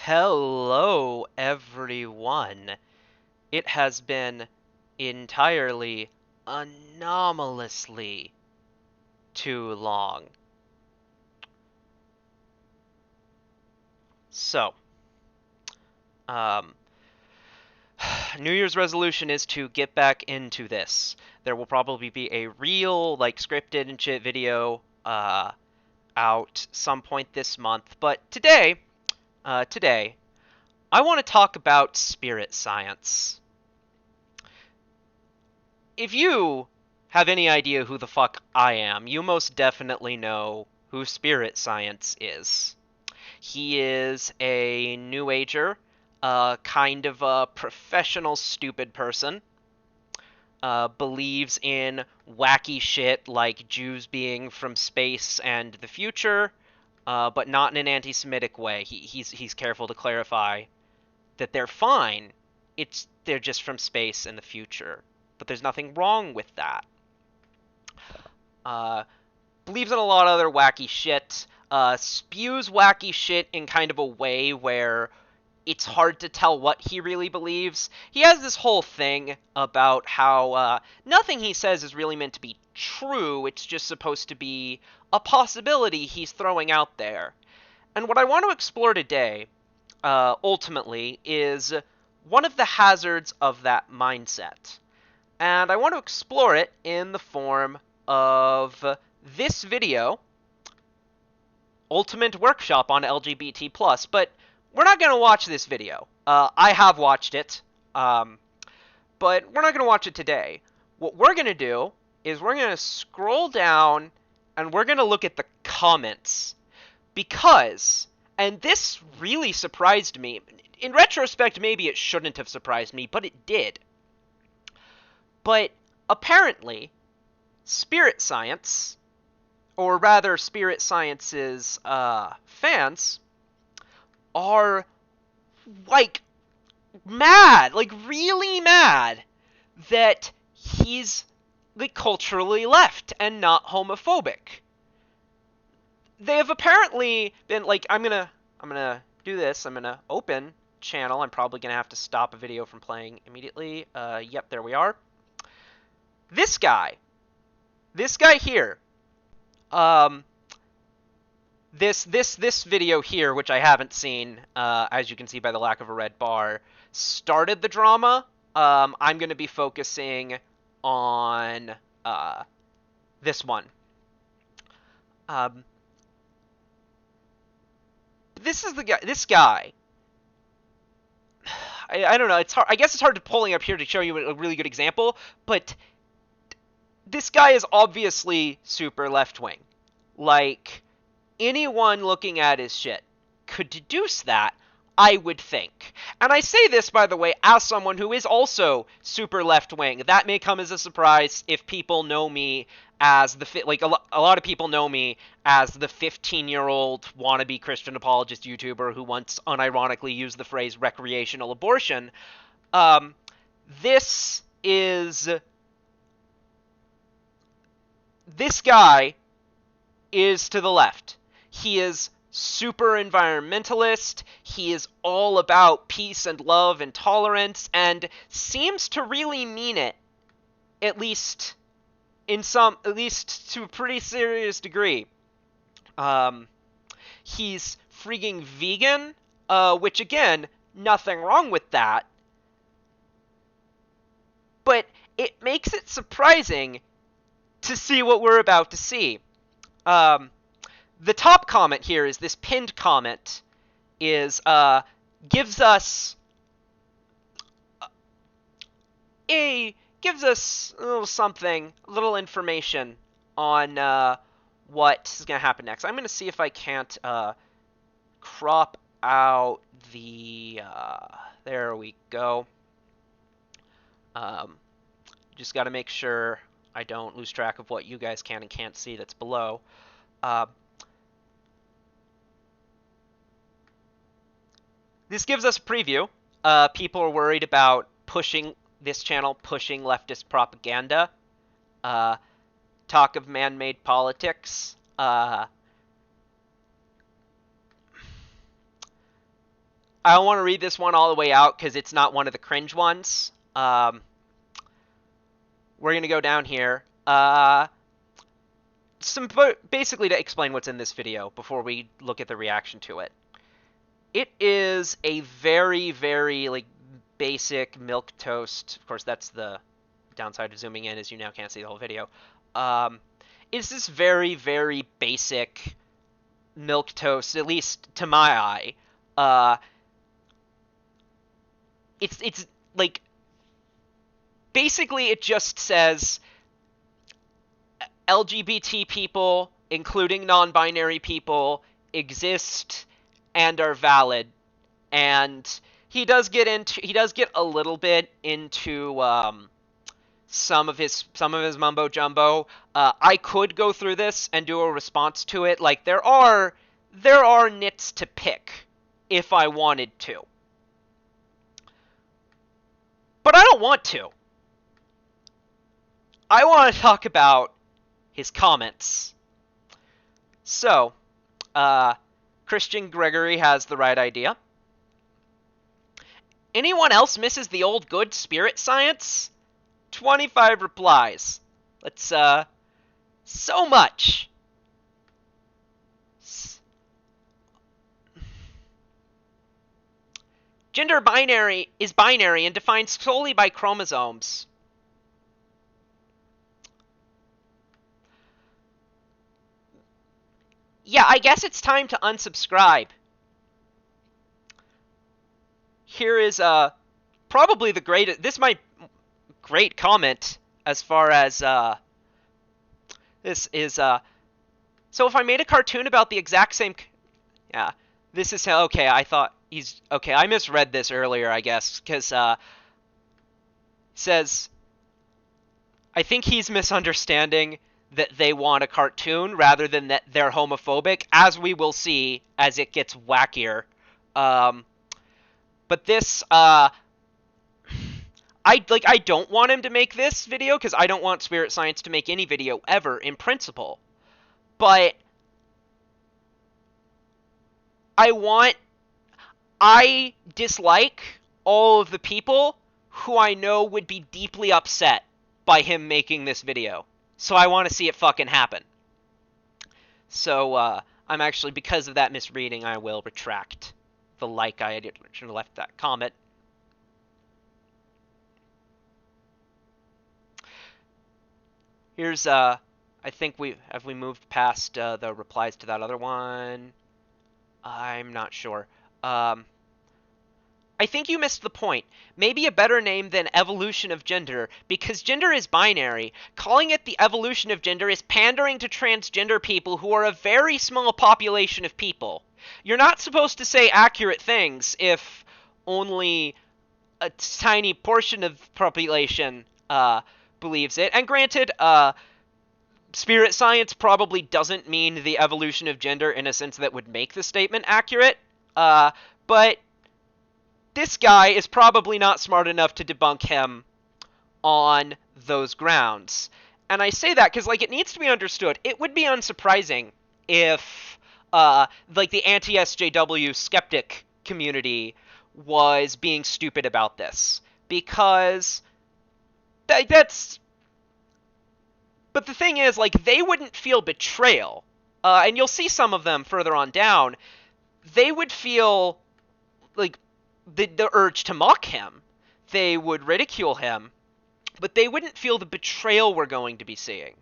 Hello, everyone. It has been entirely, anomalously too long. So, um, New Year's resolution is to get back into this. There will probably be a real, scripted and shit video, out some point this month. But today, I want to talk about spirit science. If you have any idea who the fuck I am, you most definitely know who Spirit Science is. He is a New Ager, kind of a professional stupid person, believes in wacky shit like Jews being from space and the future, but not in an anti-Semitic way. He's careful to clarify that they're fine. They're just from space and the future. But there's nothing wrong with that. Uh, Believes in a lot of other wacky shit. Spews wacky shit in kind of a way where it's hard to tell what he really believes. He has this whole thing about how nothing he says is really meant to be true. It's just supposed to be a possibility he's throwing out there. And what I want to explore today, ultimately, is one of the hazards of that mindset. And I want to explore it in the form of this video, Ultimate Workshop on LGBT+, but we're not going to watch this video. I have watched it, but we're not going to watch it today. What we're going to do is we're going to scroll down and we're going to look at the comments. Because, and this really surprised me, in retrospect maybe it shouldn't have surprised me, but it did. But apparently, Spirit Science, or rather Spirit Science's fans, are mad, really mad that he's culturally left and not homophobic. They have apparently been I'm gonna do this. I'm gonna open channel. I'm probably gonna have to stop a video from playing immediately. Yep, there we are. This guy here, this video here, which I haven't seen, as you can see by the lack of a red bar, started the drama. I'm going to be focusing on this one. This is the guy. This guy. I don't know. It's hard. I guess it's hard to pulling up here to show you a really good example, but this guy is obviously super left-wing. Anyone looking at his shit could deduce that, I would think. And I say this, by the way, as someone who is also super left-wing. That may come as a surprise if people know me as a lot of people know me as the 15-year-old wannabe Christian apologist YouTuber who once unironically used the phrase recreational abortion. This guy is to the left. He is super environmentalist. He is all about peace and love and tolerance, and seems to really mean it, at least to a pretty serious degree. He's freaking vegan, which again, nothing wrong with that. But it makes it surprising to see what we're about to see. The top comment here is this pinned comment gives us a little something, a little information on what is going to happen next. I'm going to see if I can't crop out the there we go. Just got to make sure I don't lose track of what you guys can and can't see that's below. This gives us a preview. People are worried about pushing leftist propaganda. Talk of man-made politics. I don't want to read this one all the way out because it's not one of the cringe ones. We're going to go down here. Basically to explain what's in this video before we look at the reaction to it. It is a very, very like basic milquetoast. Of course, that's the downside of zooming in, is you now can't see the whole video. It's this very, very basic milquetoast, at least to my eye. It's like basically it just says LGBT people, including non-binary people, exist and are valid. And he does get a little bit into some of his mumbo jumbo. I could go through this and do a response to it. Like there are nits to pick if I wanted to. But I don't want to. I want to talk about his comments. So, Christian Gregory has the right idea. Anyone else misses the old good spirit science? 25 replies. Let's, so much. Gender binary is binary and defined solely by chromosomes. Yeah, I guess it's time to unsubscribe. Here is probably the greatest. This is my great comment as far as this is. So if I made a cartoon about the exact same, yeah, this is how. Okay, I thought he's okay. I misread this earlier, I guess, because says I think he's misunderstanding that they want a cartoon rather than that they're homophobic, as we will see as it gets wackier. But this, I don't want him to make this video because I don't want Spirit Science to make any video ever in principle. But I dislike all of the people who I know would be deeply upset by him making this video. So I want to see it fucking happen. So, I'm actually, because of that misreading, I will retract the like I should have left that comment. Here's, I think have we moved past, the replies to that other one? I'm not sure. I think you missed the point. Maybe a better name than evolution of gender, because gender is binary. Calling it the evolution of gender is pandering to transgender people who are a very small population of people. You're not supposed to say accurate things if only a tiny portion of the population believes it. And granted, Spirit Science probably doesn't mean the evolution of gender in a sense that would make the statement accurate, but this guy is probably not smart enough to debunk him on those grounds. And I say that because, like, it needs to be understood. It would be unsurprising if, like, the anti-SJW skeptic community was being stupid about this. Because that's... But the thing is, like, they wouldn't feel betrayal. And you'll see some of them further on down. They would feel, like, the urge to mock him. They would ridicule him, but they wouldn't feel the betrayal we're going to be seeing.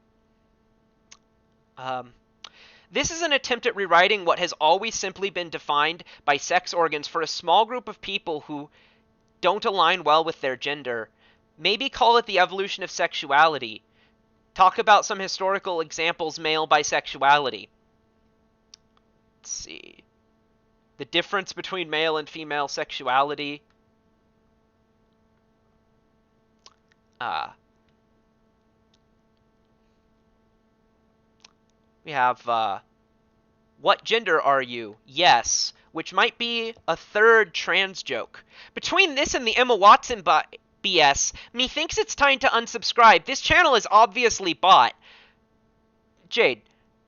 This is an attempt at rewriting what has always simply been defined by sex organs for a small group of people who don't align well with their gender. Maybe call it the evolution of sexuality. Talk about some historical examples male bisexuality. Let's see. The difference between male and female sexuality. We have, what gender are you? Yes, which might be a third trans joke. Between this and the Emma Watson BS, methinks it's time to unsubscribe. This channel is obviously bought. Jade,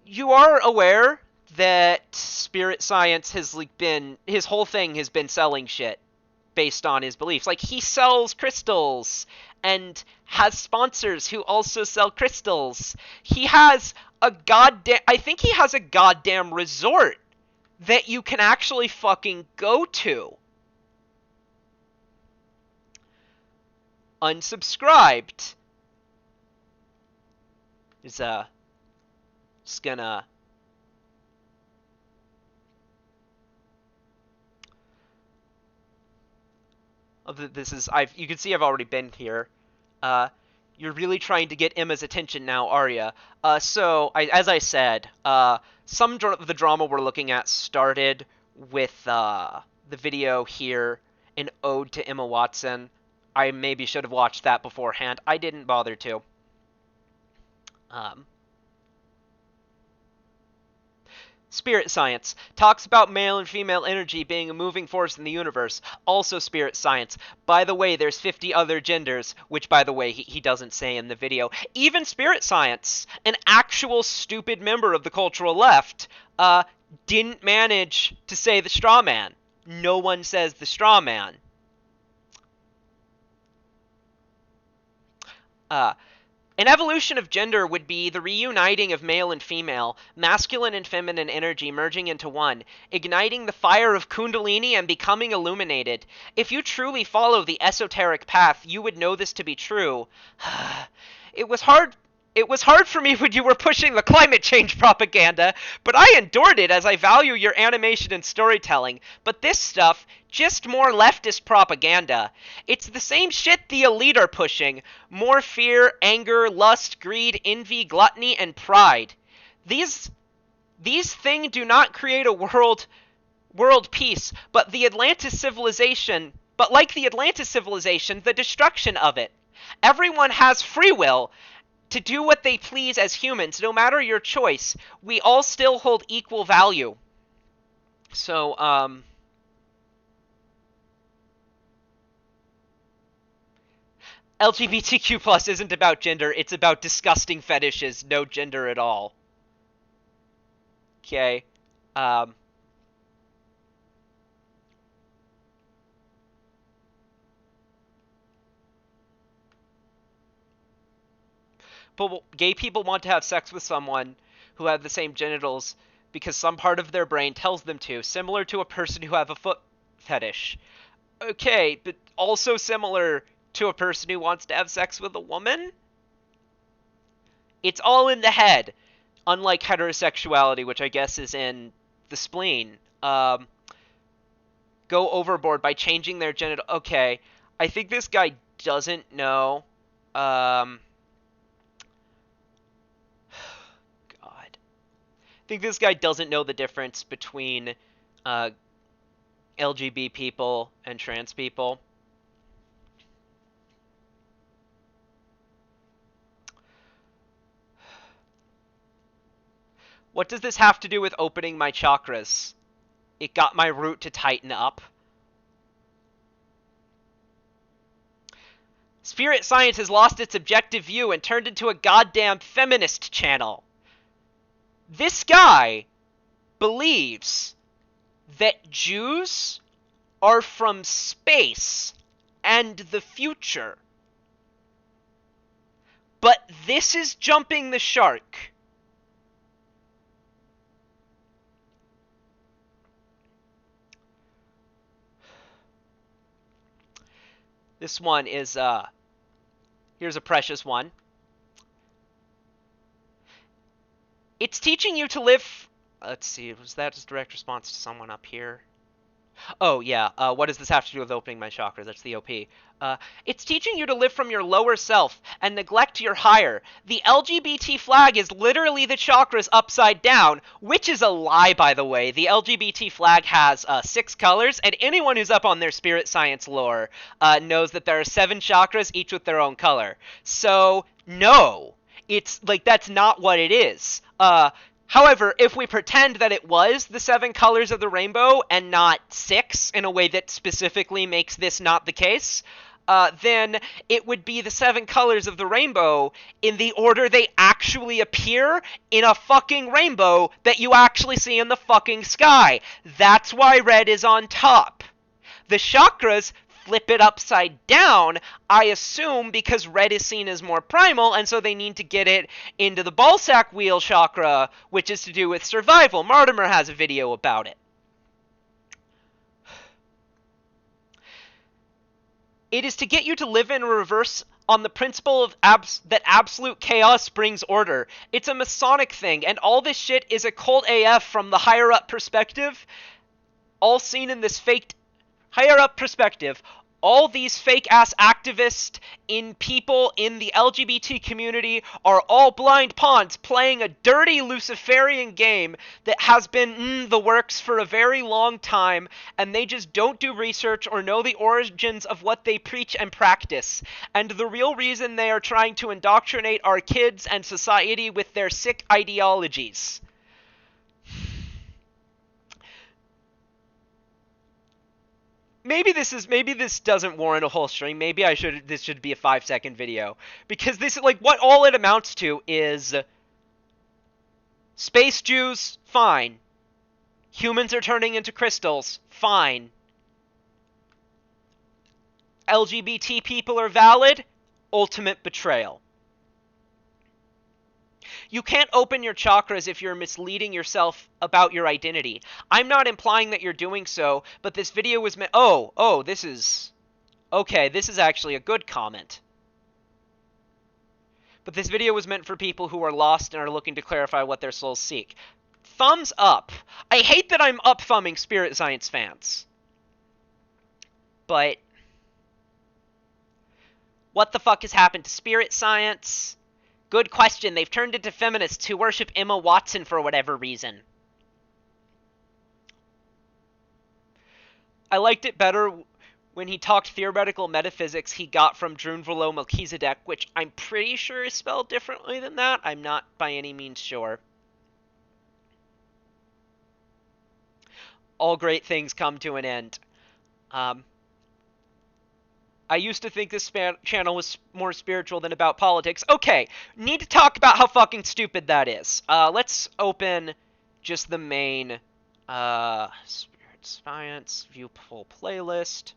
you are aware that spirit science has like been his whole thing has been selling shit based on his beliefs. Like he sells crystals and has sponsors who also sell crystals. He has I think he has a goddamn resort that you can actually fucking go to. Unsubscribed. Is just gonna this is you can see I've already been here. You're really trying to get Emma's attention now, are ya? As I said, some of the drama we're looking at started with the video here, an ode to Emma Watson. I maybe should have watched that beforehand. I didn't bother to. Spirit science talks about male and female energy being a moving force in the universe. Also spirit science. By the way, there's 50 other genders, which, by the way, he doesn't say in the video. Even spirit science, an actual stupid member of the cultural left, didn't manage to say the straw man. No one says the straw man. An evolution of gender would be the reuniting of male and female, masculine and feminine energy merging into one, igniting the fire of Kundalini and becoming illuminated. If you truly follow the esoteric path, you would know this to be true. It was hard for me when you were pushing the climate change propaganda, but I endured it as I value your animation and storytelling. But this stuff, just more leftist propaganda. It's the same shit the elite are pushing. More fear, anger, lust, greed, envy, gluttony, and pride. These things do not create a world peace, but like the Atlantis civilization, the destruction of it. Everyone has free will to do what they please as humans, no matter your choice. We all still hold equal value. So, LGBTQ plus isn't about gender, it's about disgusting fetishes, no gender at all. Okay. But gay people want to have sex with someone who have the same genitals because some part of their brain tells them to, similar to a person who have a foot fetish. Okay, but also similar to a person who wants to have sex with a woman? It's all in the head, unlike heterosexuality, which I guess is in the spleen. Go overboard by changing their genital... Okay, I think this guy doesn't know... I think this guy doesn't know the difference between LGBT people and trans people. What does this have to do with opening my chakras? It got my root to tighten up. Spirit science has lost its objective view and turned into a goddamn feminist channel. This guy believes that Jews are from space and the future. But this is jumping the shark. This one is, here's a precious one. It's teaching you to live... Let's see, was that just direct response to someone up here? Oh, yeah. What does this have to do with opening my chakras? That's the OP. It's teaching you to live from your lower self and neglect your higher. The LGBT flag is literally the chakras upside down, which is a lie, by the way. The LGBT flag has 6 colors, and anyone who's up on their spirit science lore knows that there are 7 chakras, each with their own color. So, no. It's, like, that's not what it is. However, if we pretend that it was the 7 colors of the rainbow and not 6 in a way that specifically makes this not the case, then it would be the 7 colors of the rainbow in the order they actually appear in a fucking rainbow that you actually see in the fucking sky. That's why red is on top. The chakras flip it upside down, I assume, because red is seen as more primal, and so they need to get it into the ballsack wheel chakra, which is to do with survival. Mortimer has a video about it. It is to get you to live in reverse on the principle of that absolute chaos brings order. It's a Masonic thing, and all this shit is occult AF from the higher-up perspective, all seen in this faked higher-up perspective. All these fake-ass activists in people in the LGBT community are all blind pawns playing a dirty Luciferian game that has been in the works for a very long time, and they just don't do research or know the origins of what they preach and practice. And the real reason they are trying to indoctrinate our kids and society with their sick ideologies. Maybe this doesn't warrant a whole stream. Maybe this should be a 5-second video, because this is like what all it amounts to is space Jews, fine. Humans are turning into crystals, fine. LGBT people are valid, ultimate betrayal. You can't open your chakras if you're misleading yourself about your identity. I'm not implying that you're doing so, but this video was meant... this is... Okay, this is actually a good comment. But this video was meant for people who are lost and are looking to clarify what their souls seek. Thumbs up. I hate that I'm up-thumbing Spirit Science fans. But... what the fuck has happened to Spirit Science? Good question. They've turned into feminists who worship Emma Watson for whatever reason. I liked it better when he talked theoretical metaphysics he got from Drunvalo Melchizedek, which I'm pretty sure is spelled differently than that. I'm not by any means sure. All great things come to an end. I used to think this channel was more spiritual than about politics. Okay, need to talk about how fucking stupid that is. Let's open just the main Spirit Science view full playlist.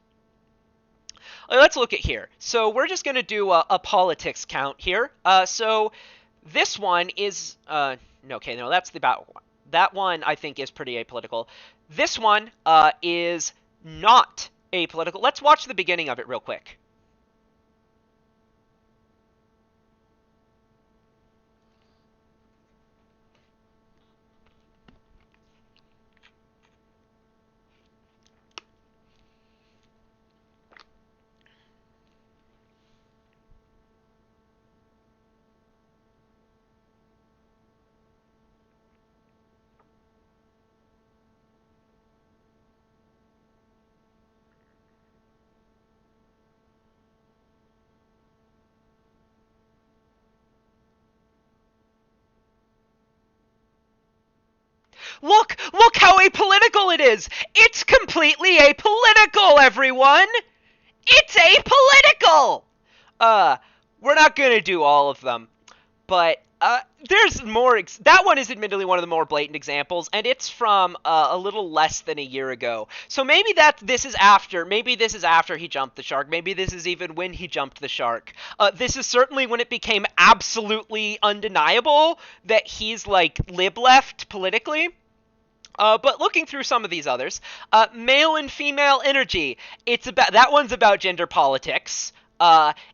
Let's look at here. So we're just going to do a politics count here. So this one is... okay, no, that's the about one. That one, I think, is pretty apolitical. This one is not apolitical. Let's watch the beginning of it real quick. Look how apolitical it is! It's completely apolitical, everyone! It's apolitical! We're not gonna do all of them, but, there's more, that one is admittedly one of the more blatant examples, and it's from, a little less than a year ago. So maybe this is after he jumped the shark, maybe this is even when he jumped the shark. This is certainly when it became absolutely undeniable that he's, like, lib-left politically. But looking through some of these others, male and female energy, that one's about gender politics.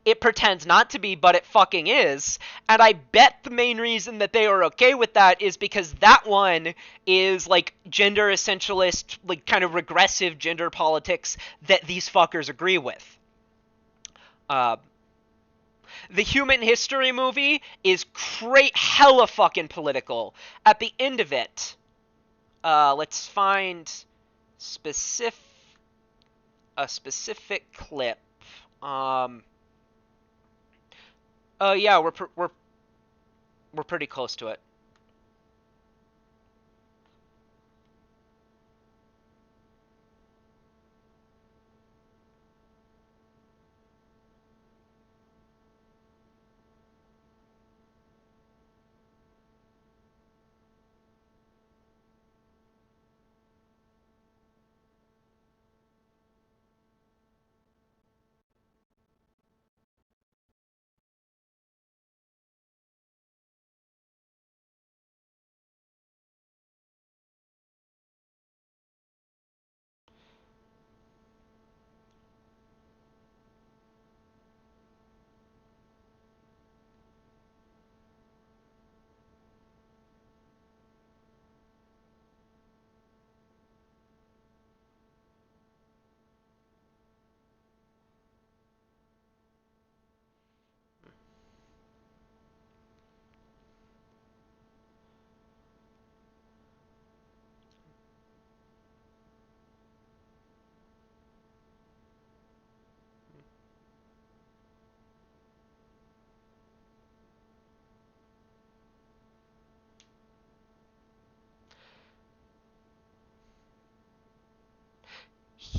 It pretends not to be, but it fucking is. And I bet the main reason that they are okay with that is because that one is, like, gender essentialist, like, kind of regressive gender politics that these fuckers agree with. The Human History movie is hella fucking political. At the end of it... let's find a specific clip. Yeah, we're pretty close to it.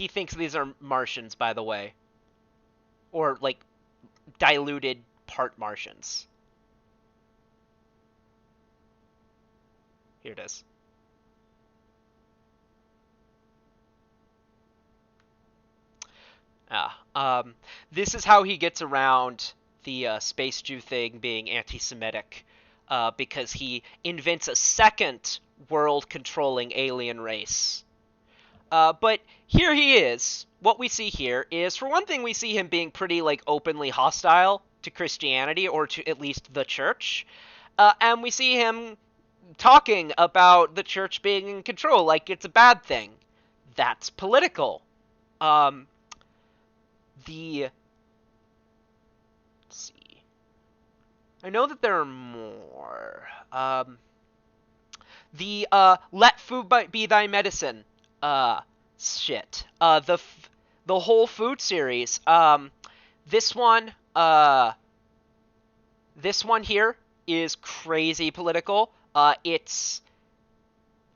he thinks these are Martians, by the way. Or, like, diluted part Martians. Here it is. This is how he gets around the space Jew thing being anti-Semitic, because he invents a second world-controlling alien race. But here he is. What we see here is, for one thing, we see him being pretty, like, openly hostile to Christianity, or to at least the church. And we see him talking about the church being in control, like it's a bad thing. That's political. Let's see. I know that there are more. Let food be thy medicine. Shit. The whole food series. This one here is crazy political. It's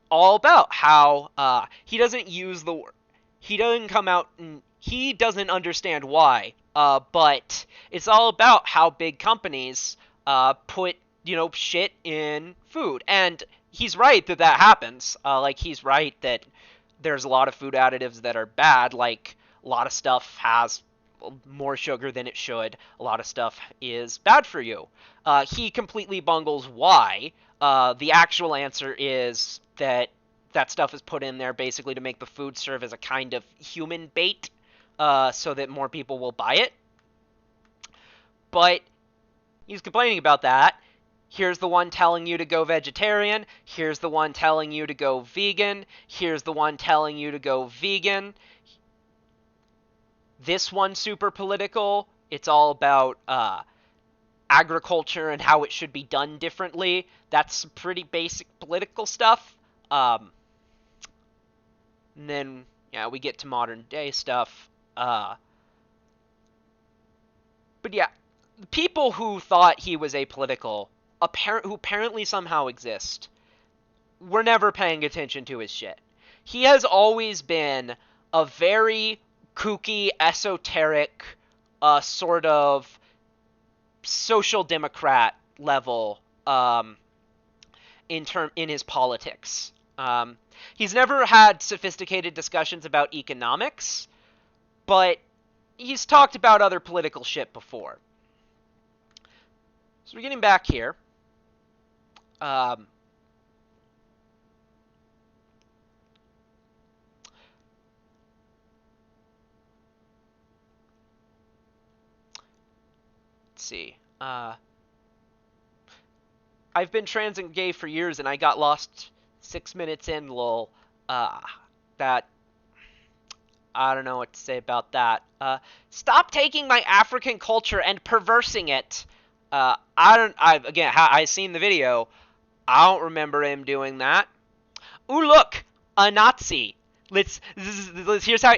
all about how he doesn't use the word. He doesn't come out and he doesn't understand why. But it's all about how big companies put, shit in food. And he's right that happens. Like, he's right that there's a lot of food additives that are bad. Like, a lot of stuff has more sugar than it should. A lot of stuff is bad for you. He completely bungles why. The actual answer is that stuff is put in there basically to make the food serve as a kind of human bait, so that more people will buy it. But he's complaining about that. Here's the one telling you to go vegetarian. Here's the one telling you to go vegan. Here's the one telling you to go vegan. This one's super political. It's all about agriculture and how it should be done differently. That's some pretty basic political stuff. And then, we get to modern day stuff. But yeah, people who thought he was apolitical, who apparently somehow exist, were never paying attention to his shit. He has always been a very kooky, esoteric, sort of social democrat level in his politics. He's never had sophisticated discussions about economics, but he's talked about other political shit before. So we're getting back here. Let's see. I've been trans and gay for years, and I got lost 6 minutes in, lol. That... I don't know what to say about that. Stop taking my African culture and perversing it. I've seen the video. I don't remember him doing that. Ooh, look! A Nazi. Here's how...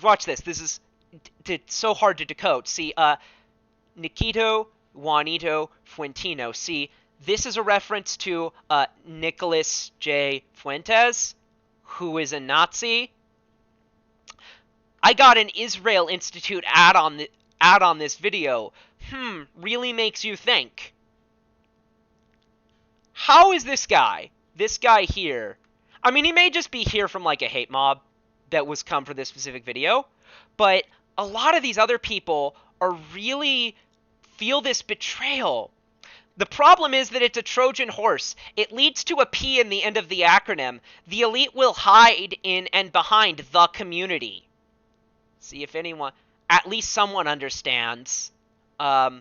Watch this. This is... It's so hard to decode. See, Nikito Juanito Fuentino. See, this is a reference to Nicholas J. Fuentes, who is a Nazi. I got an Israel Institute ad on this video. Really makes you think. How is this guy here? I mean, he may just be here from, like, a hate mob that was come for this specific video, but a lot of these other people are really feel this betrayal. The problem is that it's a Trojan horse. It leads to a P in the end of the acronym. The elite will hide in and behind the community. See if anyone, at least someone understands. I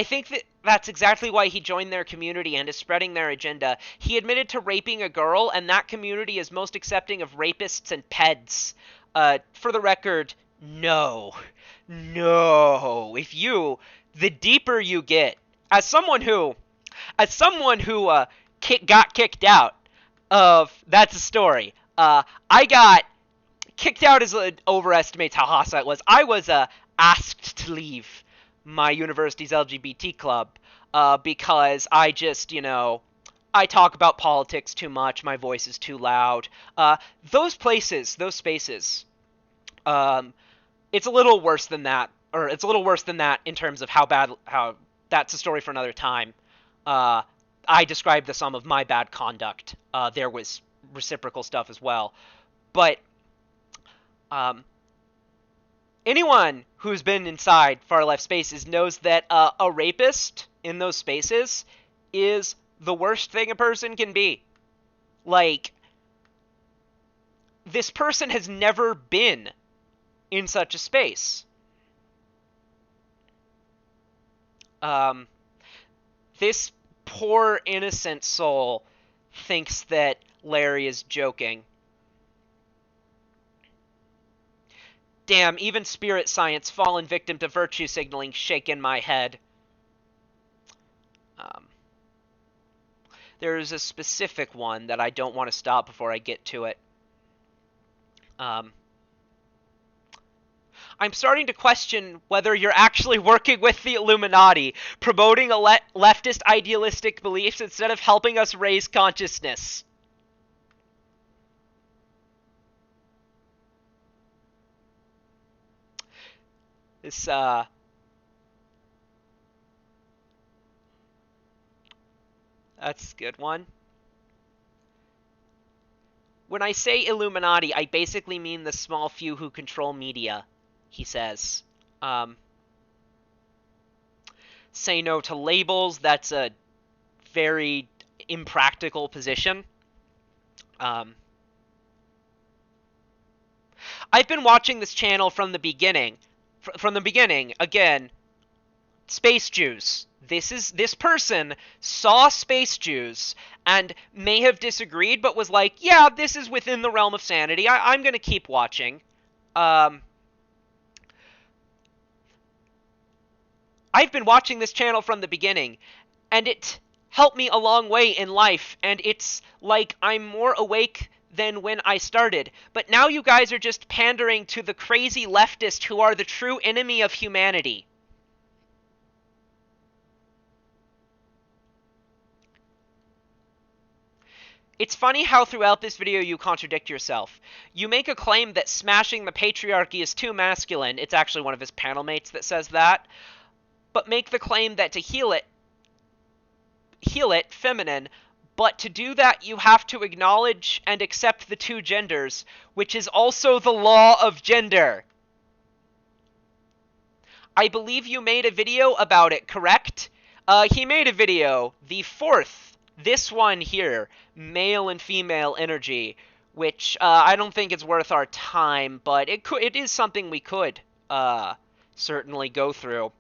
think that's exactly why he joined their community and is spreading their agenda. He admitted to raping a girl, and that community is most accepting of rapists and peds. For the record, no. No. The deeper you get, as someone who got kicked out of, that's a story. I got kicked out as overestimates how hostile it was. I was asked to leave my university's LGBT club because I just, I talk about politics too much, my voice is too loud. Those places, those spaces, um, it's a little worse than that, or it's a little worse than that in terms of how that's a story for another time. Uh, I described the sum of my bad conduct. There was reciprocal stuff as well, but um, anyone who's been inside far left spaces knows that a rapist in those spaces is the worst thing a person can be. Like, this person has never been in such a space. Um, this poor innocent soul thinks that Larry is joking. Damn, even spirit science, fallen victim to virtue signaling, shake in my head. Um, there's a specific one that I don't want to stop before I get to it. I'm starting to question whether you're actually working with the Illuminati, promoting leftist idealistic beliefs instead of helping us raise consciousness. This, that's a good one. When I say Illuminati, I basically mean the small few who control media, he says. Say no to labels, that's a very impractical position. I've been watching this channel from the beginning. From the beginning, again, Space Jews. This person saw Space Jews and may have disagreed, but was like, yeah, this is within the realm of sanity. I'm going to keep watching. I've been watching this channel from the beginning, and it helped me a long way in life, and it's like I'm more awake than when I started. But now you guys are just pandering to the crazy leftist who are the true enemy of humanity. It's funny how throughout this video you contradict yourself. You make a claim that smashing the patriarchy is too masculine. It's actually one of his panel mates that says that. But make the claim that to heal it, feminine. But to do that, you have to acknowledge and accept the two genders, which is also the law of gender. I believe you made a video about it, correct? He made a video, the fourth, this one here, male and female energy, which I don't think it's worth our time, but it is something we could certainly go through.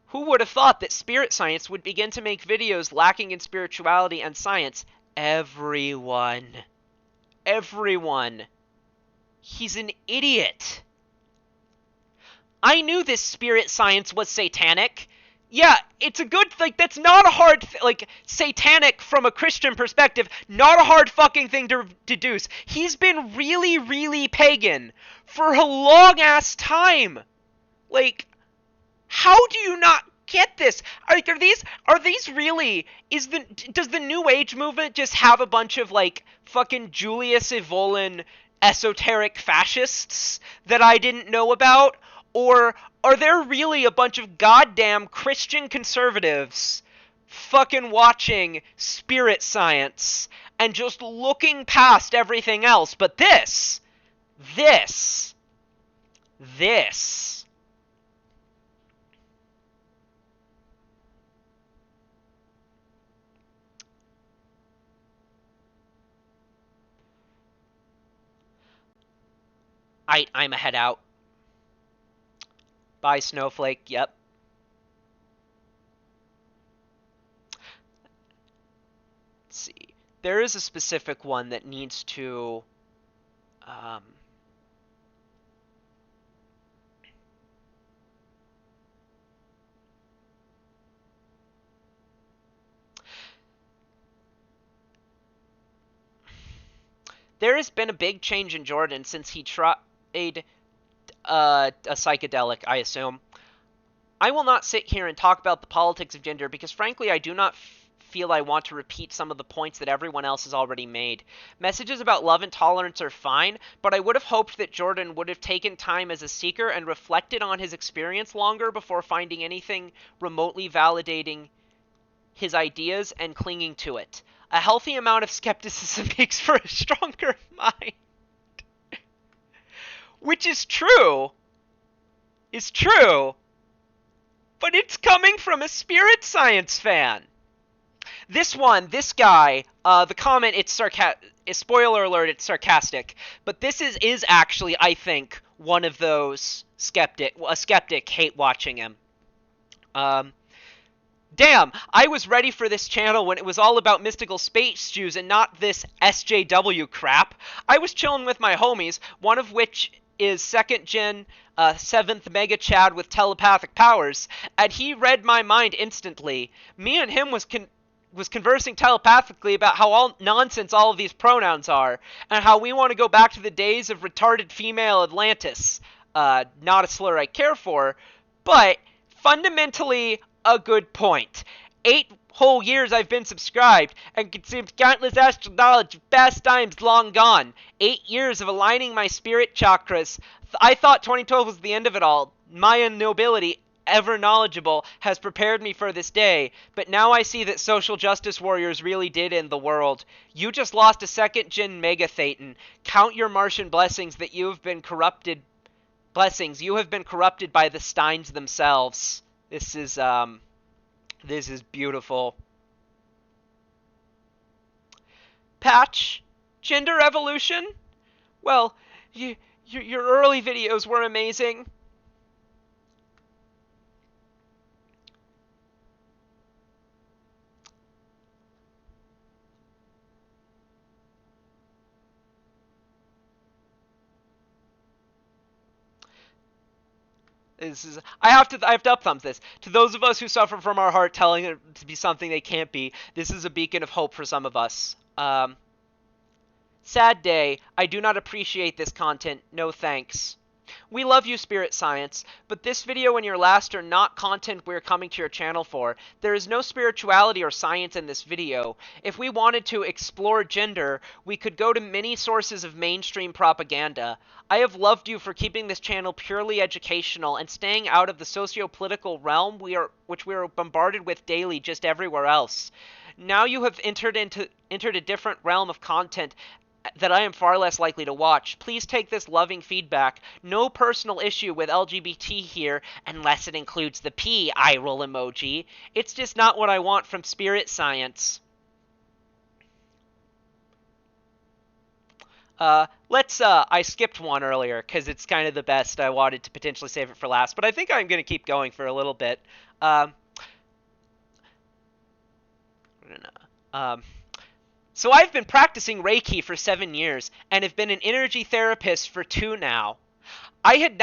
Who would have thought that spirit science would begin to make videos lacking in spirituality and science? Everyone. Everyone. He's an idiot. I knew this spirit science was satanic. Yeah, it's a good, like, that's not a hard, like, satanic from a Christian perspective, not a hard fucking thing to deduce. He's been really, really pagan for a long-ass time. Like, how do you not get this? Like, are these really, does the New Age movement just have a bunch of, like, fucking Julius Evolan esoteric fascists that I didn't know about? Or are there really a bunch of goddamn Christian conservatives fucking watching spirit science and just looking past everything else? But this. I'm a head out. Bye, Snowflake. Yep. Let's see. There is a specific one that needs to... There has been a big change in Jordan since he tried a psychedelic, I assume. I will not sit here and talk about the politics of gender because, frankly, I do not feel I want to repeat some of the points that everyone else has already made. Messages about love and tolerance are fine, but I would have hoped that Jordan would have taken time as a seeker and reflected on his experience longer before finding anything remotely validating his ideas and clinging to it. A healthy amount of skepticism makes for a stronger mind. Which is true. Is true. But it's coming from a spirit science fan. This guy, the comment, spoiler alert, it's sarcastic, but this is actually, I think, one of those a skeptic hate watching him. Damn, I was ready for this channel when it was all about mystical space Jews and not this SJW crap. I was chilling with my homies, one of which is 2nd gen 7th Mega Chad with telepathic powers, and he read my mind instantly. Me and him was conversing telepathically about how all nonsense all of these pronouns are, and how we want to go back to the days of retarded female Atlantis. Not a slur I care for, but fundamentally a good point. 8 whole years I've been subscribed, and consumed countless astral knowledge of past times long gone. 8 years of aligning my spirit chakras. I thought 2012 was the end of it all. My nobility, ever knowledgeable, has prepared me for this day, but now I see that social justice warriors really did end the world. You just lost a 2nd gen Mega Thetan. Count your Martian blessings that you have been corrupted. You have been corrupted by the Steins themselves. This is beautiful. Patch, gender evolution? Well, your early videos were amazing. I have to up thumbs this. To those of us who suffer from our heart telling it to be something they can't be, this is a beacon of hope for some of us. Sad day. I do not appreciate this content. No thanks. We love you, Spirit Science, but this video and your last are not content we're coming to your channel for. There is no spirituality or science in this video. If we wanted to explore gender, we could go to many sources of mainstream propaganda. I have loved you for keeping this channel purely educational and staying out of the socio-political realm which we are bombarded with daily just everywhere else. Now you have entered a different realm of content that I am far less likely to watch. Please take this loving feedback. No personal issue with LGBT here, unless it includes the P eye roll emoji. It's just not what I want from Spirit Science. I skipped one earlier, because it's kind of the best. I wanted to potentially save it for last, but I think I'm going to keep going for a little bit. So I've been practicing Reiki for 7 years and have been an energy therapist for 2 now. I had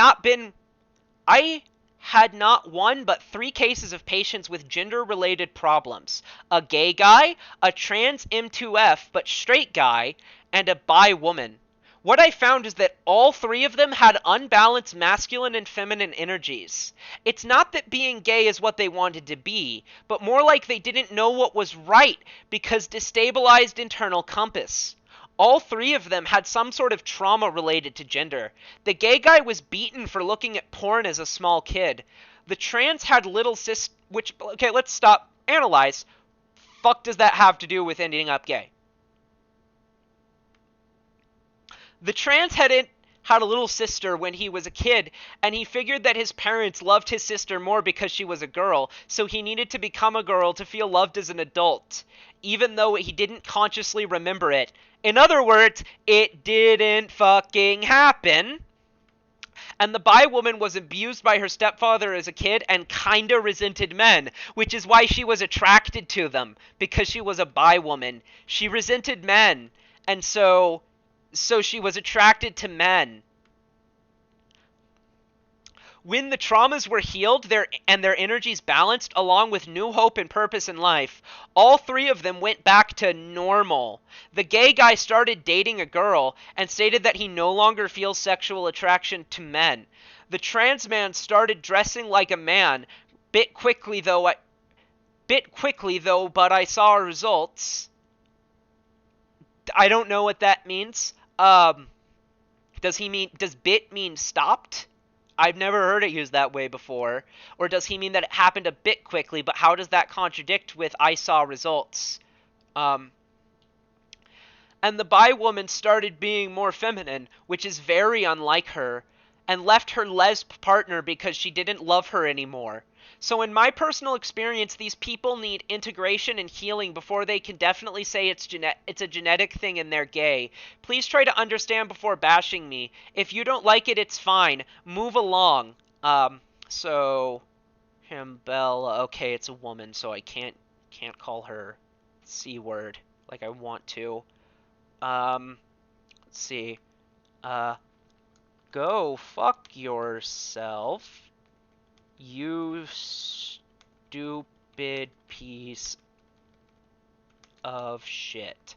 not 1 but 3 cases of patients with gender-related problems. A gay guy, a trans M2F but straight guy, and a bi woman. What I found is that all 3 of them had unbalanced masculine and feminine energies. It's not that being gay is what they wanted to be, but more like they didn't know what was right because destabilized internal compass. All 3 of them had some sort of trauma related to gender. The gay guy was beaten for looking at porn as a small kid. The trans had little okay, let's stop. Analyze. Fuck does that have to do with ending up gay? The trans had a little sister when he was a kid, and he figured that his parents loved his sister more because she was a girl, so he needed to become a girl to feel loved as an adult, even though he didn't consciously remember it. In other words, it didn't fucking happen. And the bi woman was abused by her stepfather as a kid and kinda resented men, which is why she was attracted to them, because she was a bi woman. She resented men, and so she was attracted to men. When the traumas were healed and their energies balanced, along with new hope and purpose in life, all three of them went back to normal. The gay guy started dating a girl and stated that he no longer feels sexual attraction to men. The trans man started dressing like a man, bit quickly though, but I saw results. I don't know what that means. Does bit mean stopped? I've never heard it used that way before. Or does he mean that it happened a bit quickly, but how does that contradict with I saw results? And the bi woman started being more feminine, which is very unlike her, and left her lesb partner because she didn't love her anymore. So in my personal experience, these people need integration and healing before they can definitely say it's a genetic thing and they're gay. Please try to understand before bashing me. If you don't like it, it's fine. Move along. So Hambella. Okay, it's a woman, so I can't call her C word like I want to. Let's see. Go fuck yourself. You stupid piece of shit.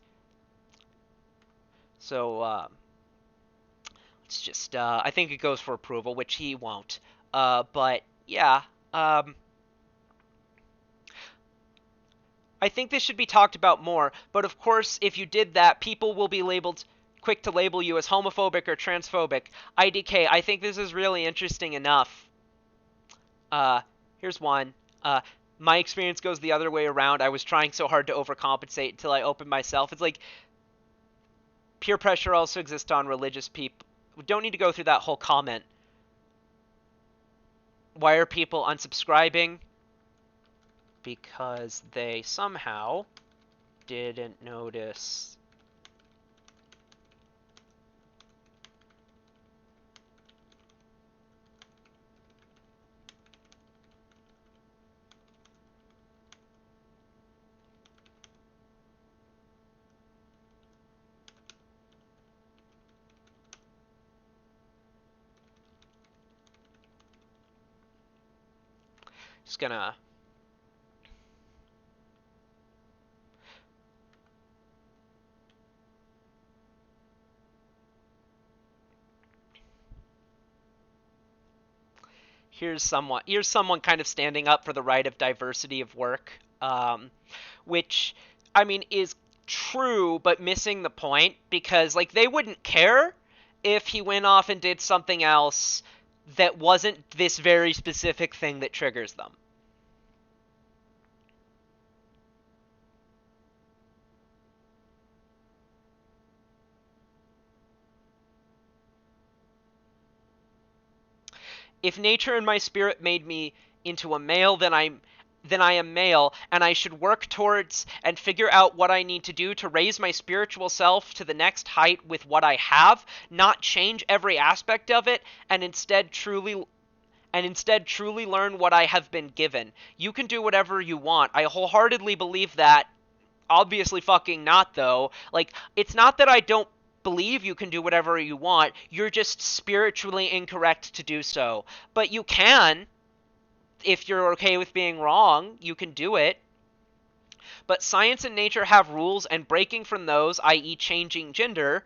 So, let's just, I think it goes for approval, which he won't. But, yeah, I think this should be talked about more, but of course, if you did that, people will be quick to label you as homophobic or transphobic. IDK, I think this is really interesting enough. Here's one. My experience goes the other way around. I was trying so hard to overcompensate until I opened myself. It's like peer pressure also exists on religious people. We don't need to go through that whole comment. Why are people unsubscribing? Because they somehow didn't notice. Just gonna here's someone kind of standing up for the right of diversity of work, which I mean is true but missing the point, because like they wouldn't care if he went off and did something else that wasn't this very specific thing that triggers them. If nature and my spirit made me into a male, then I am male, and I should work towards and figure out what I need to do to raise my spiritual self to the next height with what I have, not change every aspect of it, and instead truly learn what I have been given. You can do whatever you want. I wholeheartedly believe that. Obviously fucking not, though. Like, it's not that I don't believe you can do whatever you want. You're just spiritually incorrect to do so. But you can. If you're okay with being wrong, you can do it. But science and nature have rules, and breaking from those, i.e. changing gender,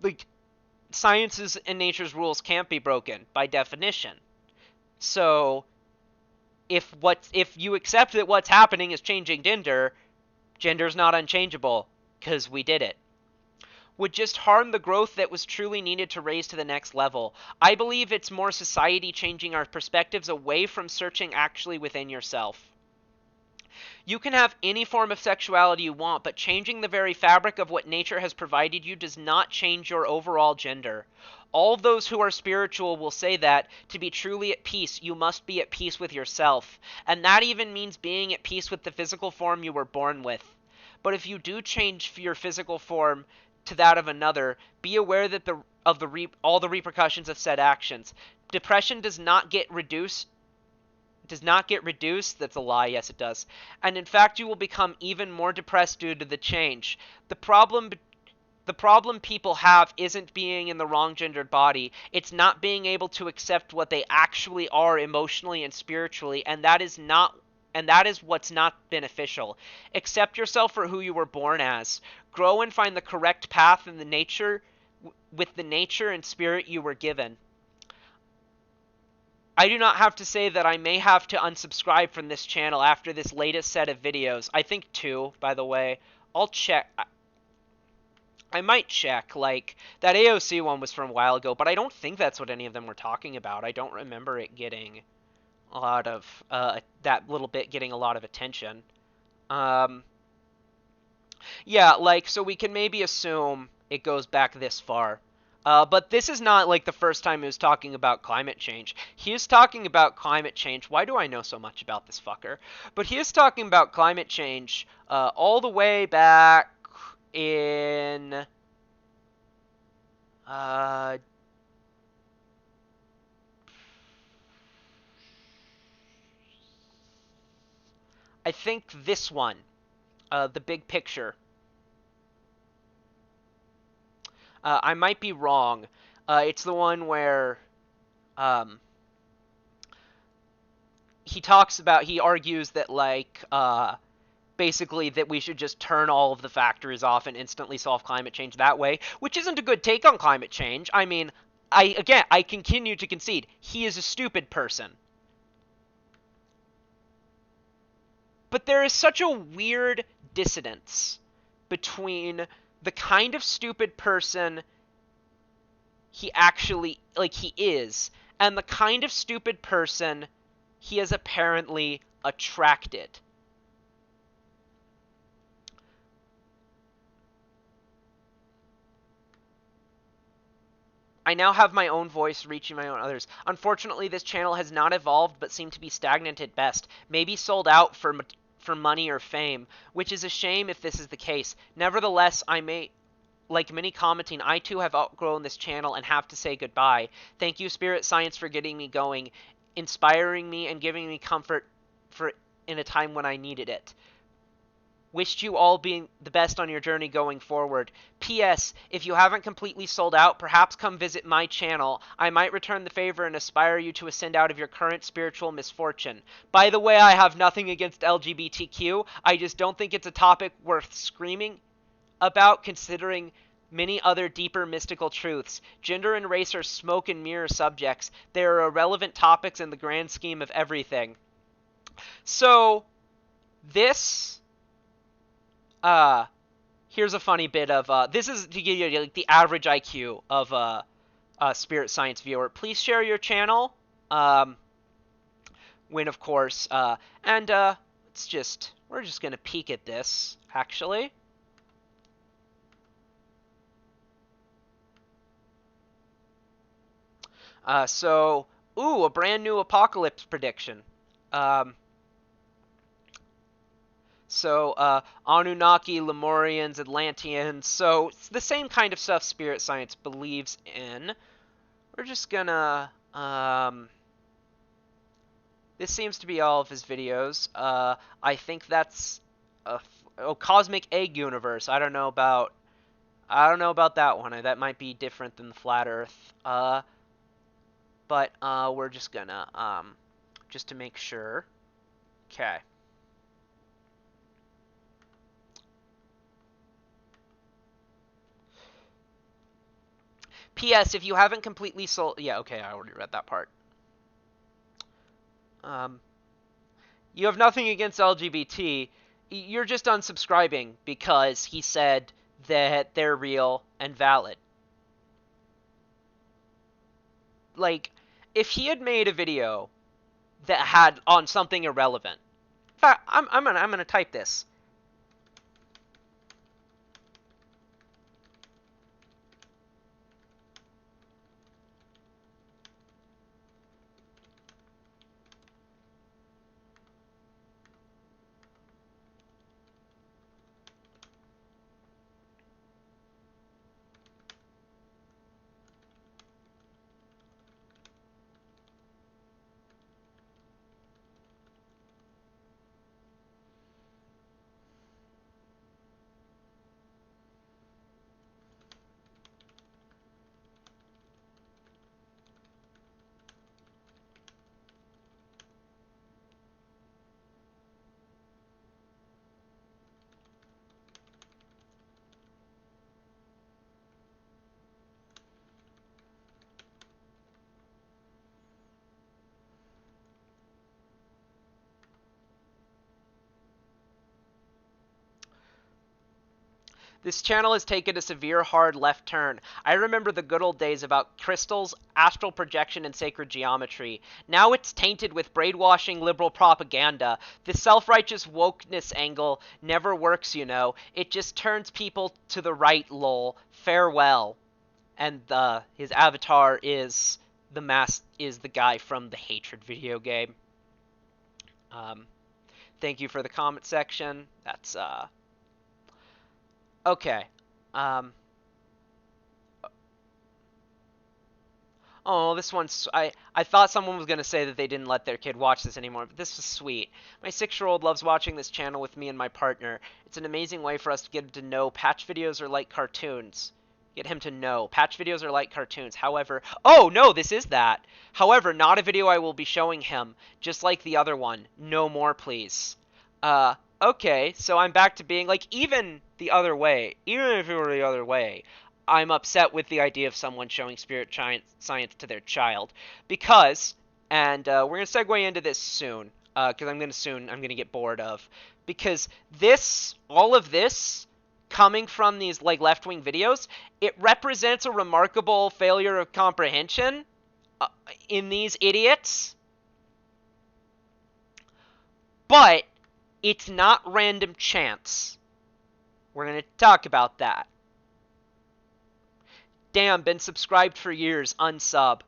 like, science's and nature's rules can't be broken, by definition. So, if you accept that what's happening is changing gender's not unchangeable, because we did it. Would just harm the growth that was truly needed to raise to the next level. I believe it's more society changing our perspectives away from searching actually within yourself. You can have any form of sexuality you want, but changing the very fabric of what nature has provided you does not change your overall gender. All those who are spiritual will say that, to be truly at peace, you must be at peace with yourself, and that even means being at peace with the physical form you were born with. But if you do change your physical form to that of another, be aware that all the repercussions of said actions. Depression does not get reduced. That's a lie. Yes, it does. And in fact, you will become even more depressed due to the change. The The problem people have isn't being in the wrong gendered body. It's not being able to accept what they actually are emotionally and spiritually, and that is what's not beneficial. Accept yourself for who you were born as. Grow and find the correct path in the nature with the nature and spirit you were given. I do not have to say that I may have to unsubscribe from this channel after this latest set of videos. I think 2, by the way. I'll check. I might check. Like, that AOC one was from a while ago, but I don't think that's what any of them were talking about. I don't remember it getting a lot of, that little bit getting a lot of attention. Yeah, like, so we can maybe assume it goes back this far. But this is not, like, the first time he was talking about climate change. He is talking about climate change. Why do I know so much about this fucker? But he is talking about climate change all the way back in... I think this one, the big picture. I might be wrong. It's the one where he argues that, like, basically that we should just turn all of the factories off and instantly solve climate change that way, which isn't a good take on climate change. I mean, I continue to concede he is a stupid person. But there is such a weird dissonance between the kind of stupid person he actually, like, he is, and the kind of stupid person he has apparently attracted. I now have my own voice reaching my own others. Unfortunately, this channel has not evolved but seemed to be stagnant at best, maybe sold out for money or fame, which is a shame if this is the case. Nevertheless, I may, like many commenting, I too have outgrown this channel and have to say goodbye. Thank you, Spirit Science, for getting me going, inspiring me, and giving me comfort in a time when I needed it. Wished you all being the best on your journey going forward. P.S. If you haven't completely sold out, perhaps come visit my channel. I might return the favor and aspire you to ascend out of your current spiritual misfortune. By the way, I have nothing against LGBTQ. I just don't think it's a topic worth screaming about, considering many other deeper mystical truths. Gender and race are smoke and mirror subjects. They are irrelevant topics in the grand scheme of everything. So, this... here's a funny bit of, this is to give you, like, the average IQ of a Spirit Science viewer. Please share your channel, when, of course, we're just gonna peek at this, actually. Ooh, a brand new apocalypse prediction. Anunnaki, Lemurians, Atlanteans, so it's the same kind of stuff Spirit Science believes in. We're just gonna, this seems to be all of his videos. I think that's, Cosmic Egg Universe. I don't know about that one. That might be different than the Flat Earth. But we're just gonna, just to make sure. Okay. P.S. If you haven't completely sold... Yeah, okay, I already read that part. You have nothing against LGBT. You're just unsubscribing because he said that they're real and valid. Like, if he had made a video that had on something irrelevant... In fact, I'm gonna type this. This channel has taken a severe hard left turn. I remember the good old days about crystals, astral projection, and sacred geometry. Now it's tainted with brainwashing liberal propaganda. The self-righteous wokeness angle never works, you know. It just turns people to the right, lol. Farewell. And his avatar is the guy from the Hatred video game. Thank you for the comment section. That's okay. Oh, this one's... I thought someone was going to say that they didn't let their kid watch this anymore, but this is sweet. My 6-year-old loves watching this channel with me and my partner. It's an amazing way for us to get him to know patch videos are like cartoons. Get him to know. Patch videos are like cartoons. However... Oh, no, this is that. However, not a video I will be showing him. Just like the other one. No more, please. Okay, so I'm back to being, like, even the other way. Even if it were the other way, I'm upset with the idea of someone showing spirit science to their child. Because, and we're going to segue into this soon, because I'm going to get bored of. Because all of this, coming from these, like, left-wing videos, it represents a remarkable failure of comprehension in these idiots. But it's not random chance. We're going to talk about that. Damn, been subscribed for years, unsub.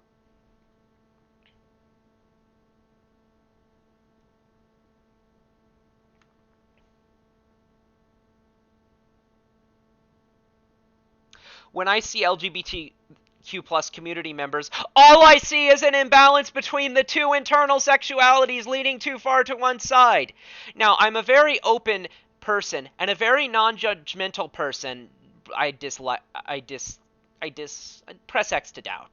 When I see LGBTQ+ community members, all I see is an imbalance between the two internal sexualities leaning too far to one side. Now, I'm a very open person and a very non-judgmental person. Press X to doubt.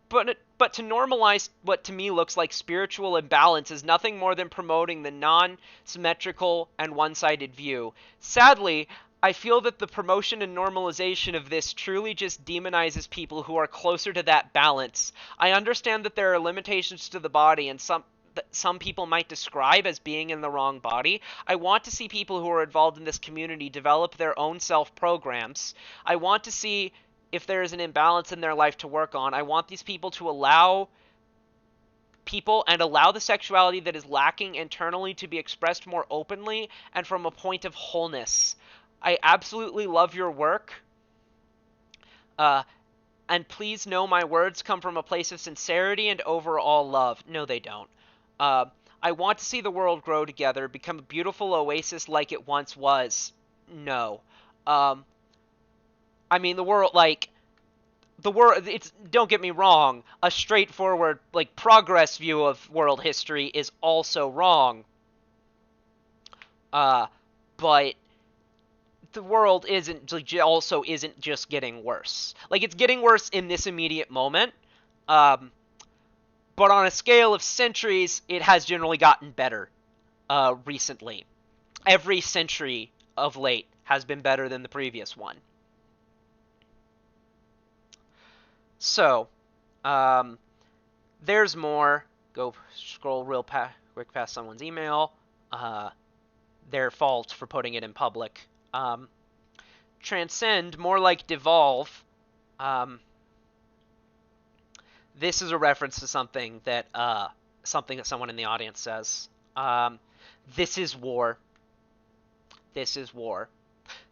But to normalize what to me looks like spiritual imbalance is nothing more than promoting the non-symmetrical and one-sided view. Sadly, I feel that the promotion and normalization of this truly just demonizes people who are closer to that balance. I understand that there are limitations to the body and some people might describe as being in the wrong body. I want to see people who are involved in this community develop their own self-programs. I want to see if there is an imbalance in their life to work on. I want these people to allow the sexuality that is lacking internally to be expressed more openly and from a point of wholeness. I absolutely love your work. And please know my words come from a place of sincerity and overall love. No, they don't. I want to see the world grow together, become a beautiful oasis like it once was. No. I mean, the world, don't get me wrong, a straightforward, progress view of world history is also wrong. But the world isn't just getting worse. It's getting worse in this immediate moment. But on a scale of centuries, it has generally gotten better recently. Every century of late has been better than the previous one. So, there's more. Go scroll real quick past someone's email. Their fault for putting it in public. Transcend, more like devolve. This is a reference to something that someone in the audience says. This is war. This is war.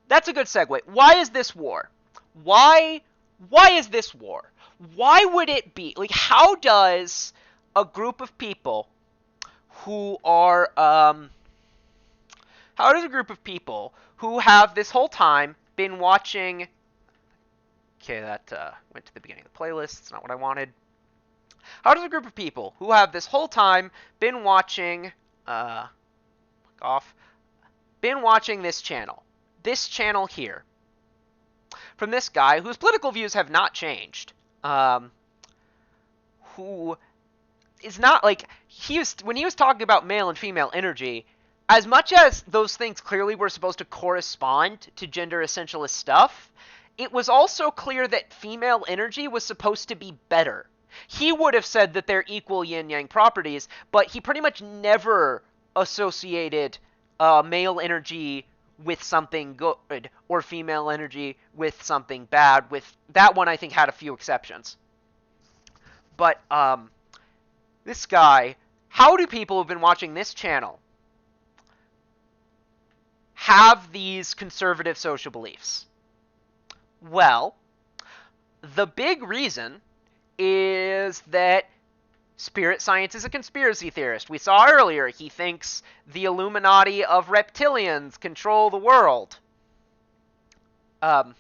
That's a good segue. Why is this war? Why is this war? Why would it be? How does a group of people who are, how does a group of people who have this whole time been watching... Okay, that went to the beginning of the playlist. It's not what I wanted. How does a group of people who have this whole time been watching... been watching this channel here, from this guy whose political views have not changed, who is not, when he was talking about male and female energy, as much as those things clearly were supposed to correspond to gender essentialist stuff, it was also clear that female energy was supposed to be better. He would have said that they're equal yin-yang properties, but he pretty much never associated male energy with something good, or female energy with something bad. With that one, I think had a few exceptions. But this guy, how do people who've been watching this channel have these conservative social beliefs? Well, the big reason is that Spirit Science is a conspiracy theorist. We saw earlier he thinks the Illuminati of reptilians control the world. And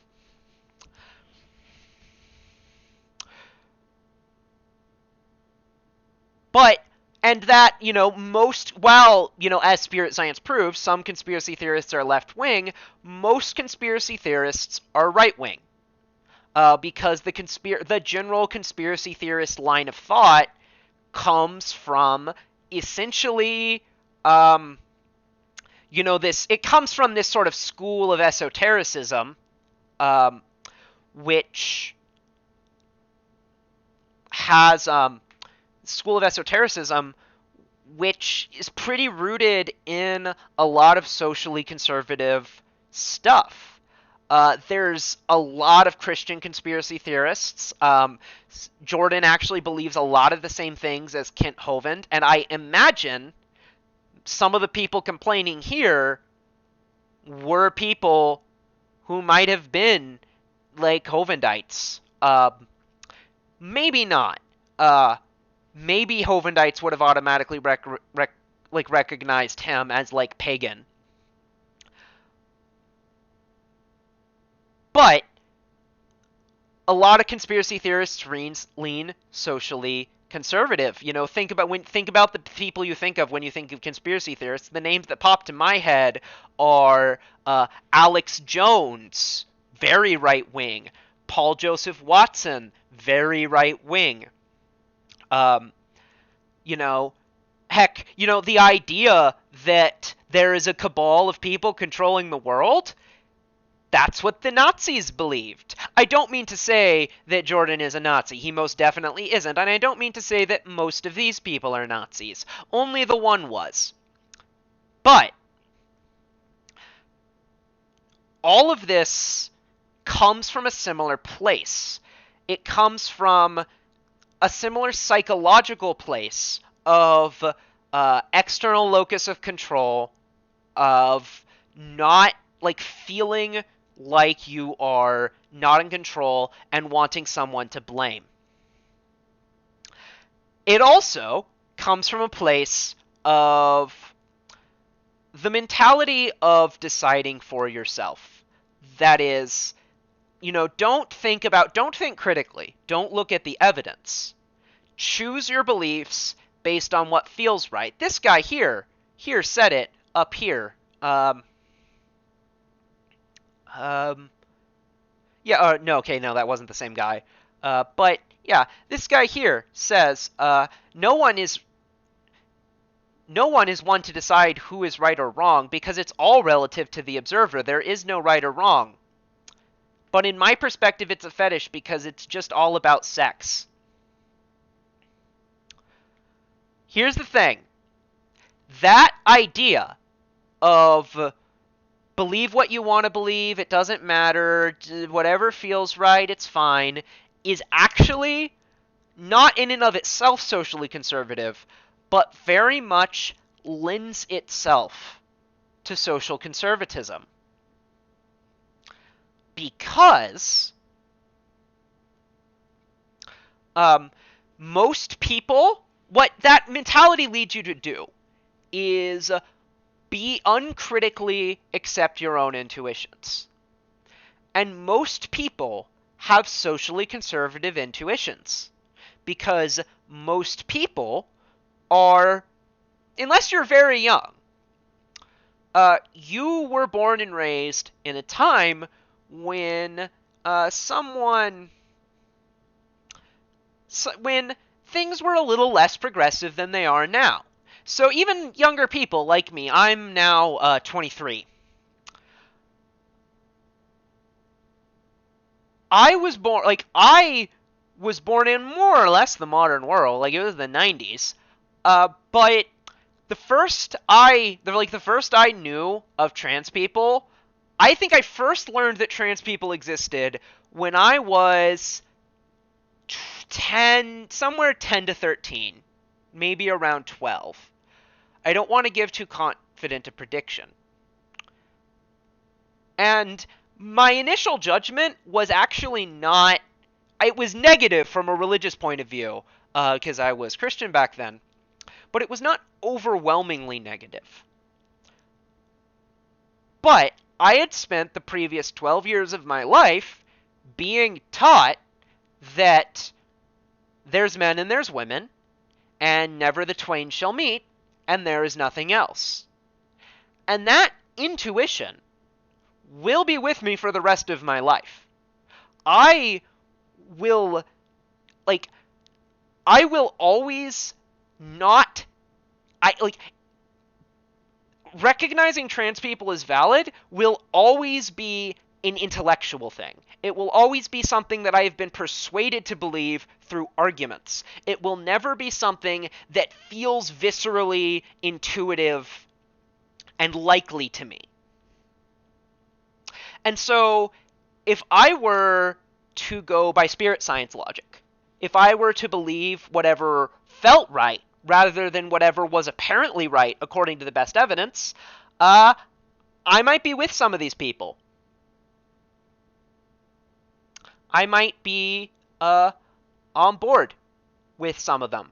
that, as Spirit Science proves, some conspiracy theorists are left-wing, most conspiracy theorists are right-wing. Because the general conspiracy theorist line of thought comes from essentially, it comes from this sort of school of esotericism, which has, school of esotericism, which is pretty rooted in a lot of socially conservative stuff. There's a lot of Christian conspiracy theorists. Jordan actually believes a lot of the same things as Kent Hovind, and I imagine some of the people complaining here were people who might have been like Hovindites. Maybe not. Maybe Hovindites would have automatically recognized him as like pagan. But a lot of conspiracy theorists lean socially conservative. Think about the people you think of when you think of conspiracy theorists. The names that pop to my head are Alex Jones, very right wing. Paul Joseph Watson, very right wing. The idea that there is a cabal of people controlling the world, that's what the Nazis believed. I don't mean to say that Jordan is a Nazi. He most definitely isn't. And I don't mean to say that most of these people are Nazis. Only the one was. But all of this comes from a similar place. It comes from a similar psychological place of external locus of control, of not feeling like you are not in control and wanting someone to blame. It also comes from a place of the mentality of deciding for yourself. That is, don't think critically. Don't look at the evidence. Choose your beliefs based on what feels right. This guy here said it up here. That wasn't the same guy. But yeah, this guy here says, no one is one to decide who is right or wrong because it's all relative to the observer. There is no right or wrong. But in my perspective, it's a fetish because it's just all about sex. Here's the thing. That idea of believe what you want to believe, it doesn't matter, whatever feels right, it's fine, is actually not in and of itself socially conservative, but very much lends itself to social conservatism. Because most people, what that mentality leads you to do is be uncritically accept your own intuitions. And most people have socially conservative intuitions because most people are, unless you're very young, you were born and raised in a time when when things were a little less progressive than they are now. So even younger people like me, I'm now 23. I was born in more or less the modern world, like it was the 90s. But the first I knew of trans people, I think I first learned that trans people existed when I was 10, somewhere 10 to 13, maybe around 12. I don't want to give too confident a prediction. And my initial judgment was actually not, it was negative from a religious point of view, because I was Christian back then, but it was not overwhelmingly negative. But I had spent the previous 12 years of my life being taught that there's men and there's women, and never the twain shall meet, and there is nothing else. And that intuition will be with me for the rest of my life. I will, like, I will always not, recognizing trans people as valid will always be an intellectual thing. It will always be something that I have been persuaded to believe through arguments. It will never be something that feels viscerally intuitive and likely to me. And so, if I were to go by spirit science logic, if I were to believe whatever felt right rather than whatever was apparently right according to the best evidence, I might be with some of these people. I might be on board with some of them.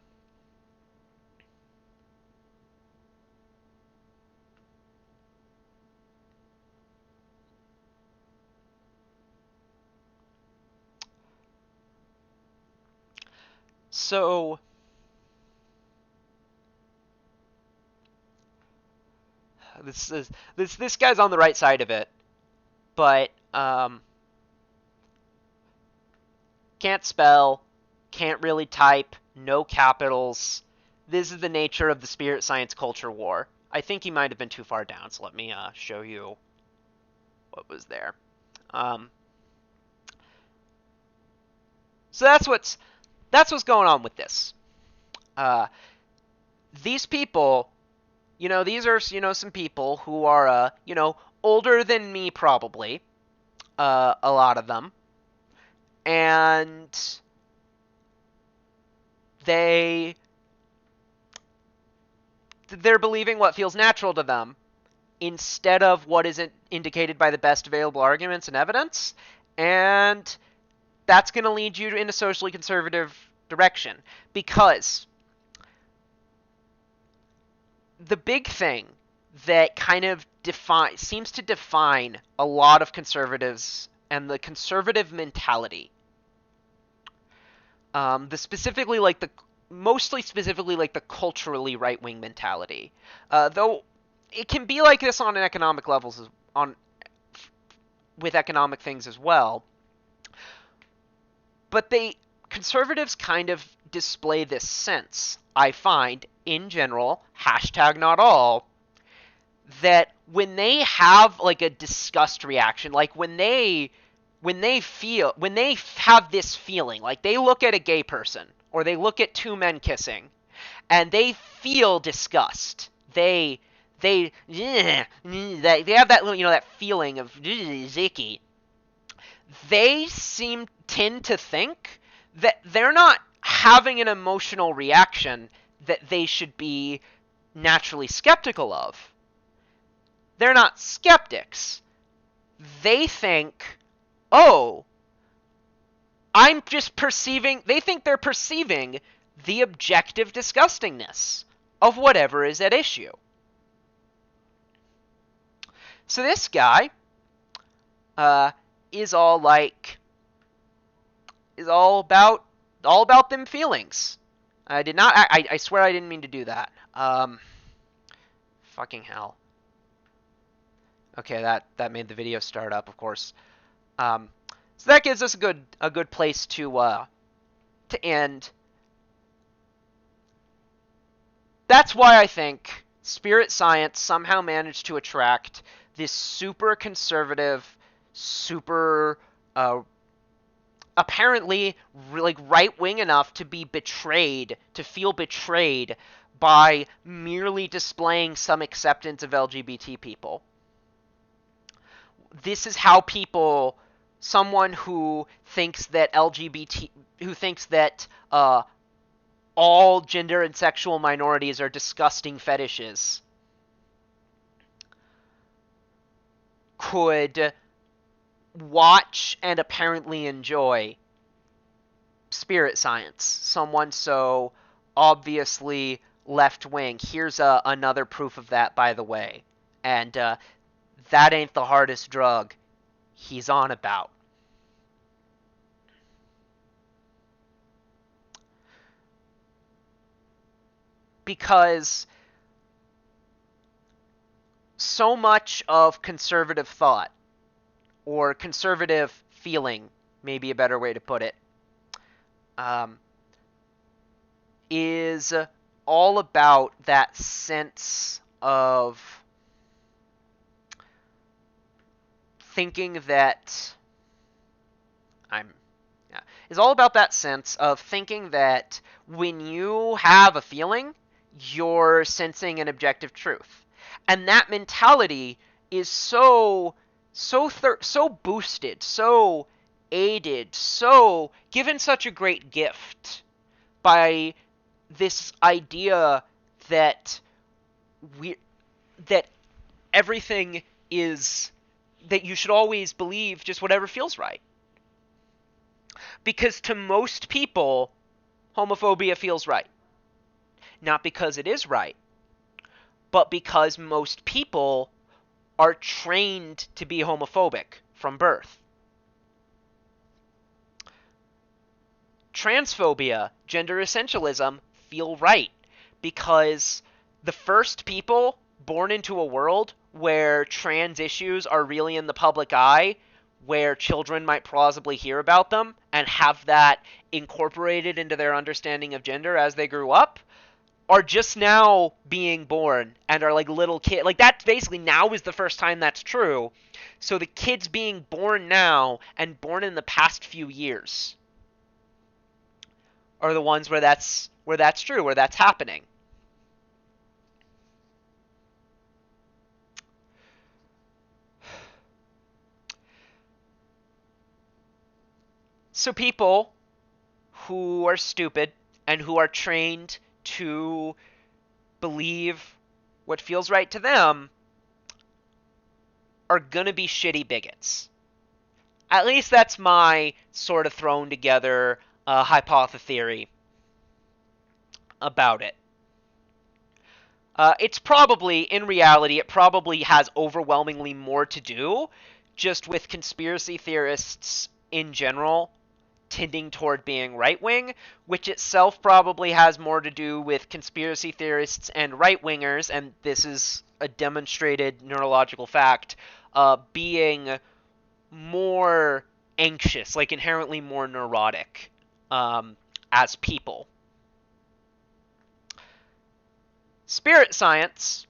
So, this guy's on the right side of it, but can't spell, can't really type, no capitals. This is the nature of the spirit science culture war. I think he might have been too far down, so let me show you what was there. So that's what's going on with this. These people, these are, some people who are, older than me probably, a lot of them, and they're believing what feels natural to them instead of what isn't indicated by the best available arguments and evidence, and that's going to lead you in a socially conservative direction, because the big thing that kind of seems to define a lot of conservatives and the conservative mentality, mostly specifically the culturally right-wing mentality, though it can be like this on an economic levels with economic things as well. But conservatives kind of display this sense, I find, in general, hashtag not all, that when they have a disgust reaction, when they have this feeling, they look at a gay person or they look at two men kissing and they feel disgust, they have that that feeling of zicky. They tend to think that they're not having an emotional reaction that they should be naturally skeptical of. They're not skeptics. They think, oh, I'm just perceiving, they think they're perceiving the objective disgustingness of whatever is at issue. So this guy is all about them feelings. I swear I didn't mean to do that. Fucking hell. Okay, that made the video start up, of course. So that gives us a good place to end. That's why I think spirit science somehow managed to attract this super conservative, super apparently like right wing enough to be betrayed, to feel betrayed by merely displaying some acceptance of LGBT people. This is how people, someone who thinks that LGBT, who thinks that all gender and sexual minorities are disgusting fetishes, could watch and apparently enjoy spirit science. Someone so obviously left wing. Here's another proof of that, by the way. And that ain't the hardest drug he's on about. Because so much of conservative thought, or conservative feeling, maybe a better way to put it, is all about that sense of thinking that is all about that sense of thinking that when you have a feeling, you're sensing an objective truth. And that mentality is so boosted, so aided, so given such a great gift by this idea that that everything is, that you should always believe just whatever feels right. Because to most people, homophobia feels right. Not because it is right, but because most people are trained to be homophobic from birth. Transphobia, gender essentialism feel right because the first people born into a world where trans issues are really in the public eye, where children might plausibly hear about them and have that incorporated into their understanding of gender as they grew up, are just now being born and are like little kids. Like that basically now is the first time that's true. So the kids being born now and born in the past few years are the ones where that's true, where that's happening. So people who are stupid and who are trained to believe what feels right to them are going to be shitty bigots. At least that's my sort of thrown together hypothesis about it. It's probably, in reality, it probably has overwhelmingly more to do just with conspiracy theorists in general tending toward being right-wing, which itself probably has more to do with conspiracy theorists and right-wingers, and this is a demonstrated neurological fact, being more anxious, like inherently more neurotic as people. Spirit science,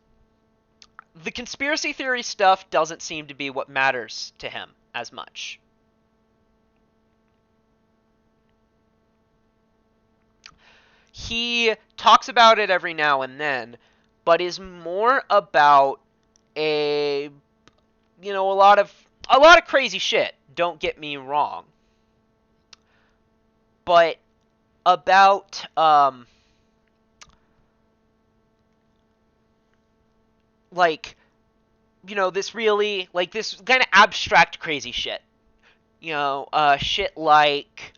the conspiracy theory stuff doesn't seem to be what matters to him as much. He talks about it every now and then, but is more about a lot of crazy shit, don't get me wrong. But about like this really, like, this kind of abstract crazy shit. Shit like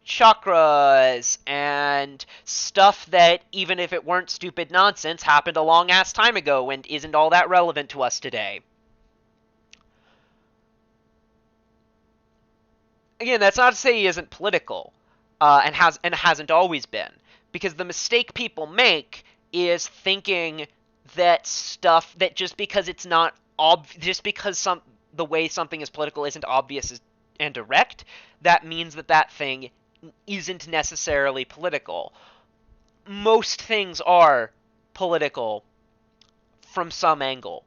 chakras and stuff that, even if it weren't stupid nonsense, happened a long ass time ago and isn't all that relevant to us today. Again, that's not to say he isn't political, and hasn't always been, because the mistake people make is thinking that stuff, that just because it's not just because the way something is political isn't obvious and direct, that means that thing isn't necessarily political. Most things are political from some angle.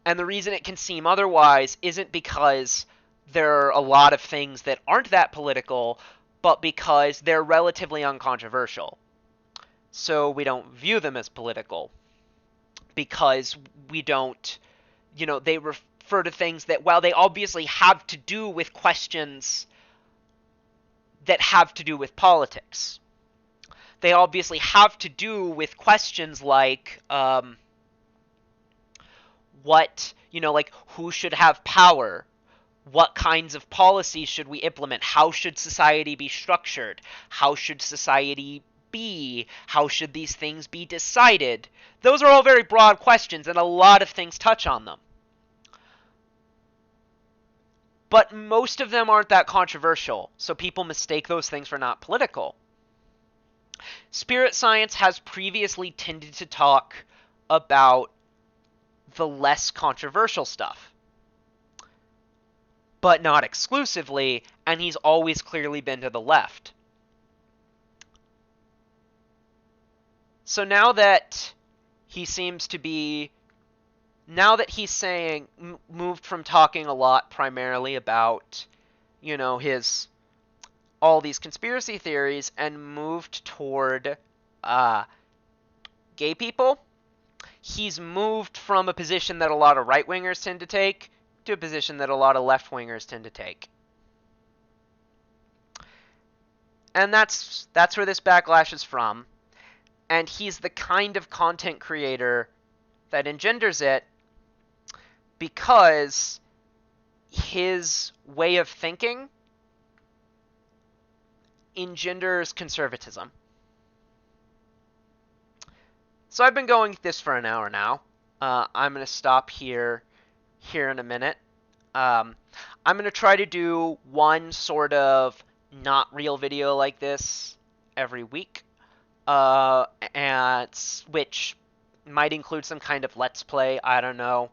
And the reason it can seem otherwise isn't because there are a lot of things that aren't that political, but because they're relatively uncontroversial. So we don't view them as political because we don't, they refer to things that, while they obviously have to do with questions that have to do with politics, they obviously have to do with questions like like who should have power, what kinds of policies should we implement, how should society be structured, how should society be, how should these things be decided. Those are all very broad questions, and a lot of things touch on them. But most of them aren't that controversial, so people mistake those things for not political. Spirit science has previously tended to talk about the less controversial stuff, but not exclusively, and he's always clearly been to the left. So now that he seems to be, now that he's saying, moved from talking a lot primarily about, his, all these conspiracy theories, and moved toward gay people, he's moved from a position that a lot of right-wingers tend to take to a position that a lot of left-wingers tend to take. And that's where this backlash is from. And he's the kind of content creator that engenders it because his way of thinking engenders conservatism. So I've been going this for an hour now. I'm going to stop here in a minute. I'm going to try to do one sort of not real video like this every week, and which might include some kind of let's play, I don't know.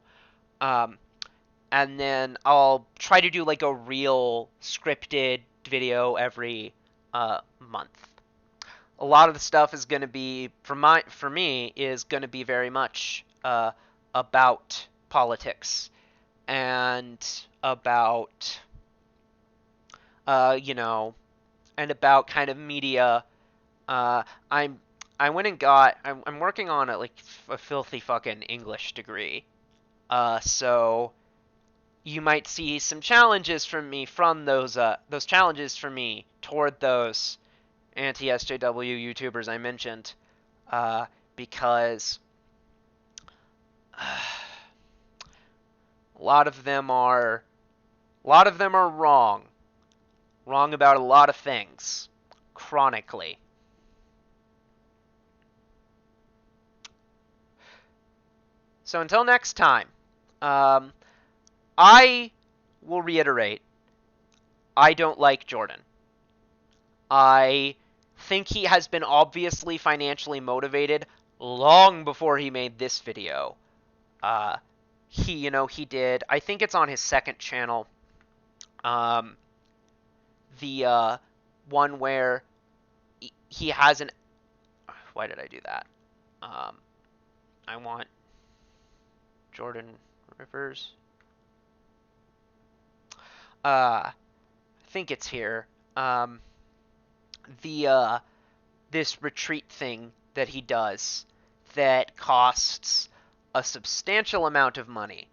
And then I'll try to do like a real scripted video every month. A lot of the stuff is going to be, for me, is going to be very much about politics and about, and about kind of media. I went and got, I'm working on a filthy fucking English degree. So you might see some challenges from me from those challenges from me toward those anti-SJW YouTubers I mentioned, because a lot of them are wrong about a lot of things, chronically. So until next time, I will reiterate, I don't like Jordan. I think he has been obviously financially motivated long before he made this video. He did, I think it's on his second channel, the one where he has an, why did I do that? I want Jordan Rivers. I think it's here. This retreat thing that he does that costs a substantial amount of money,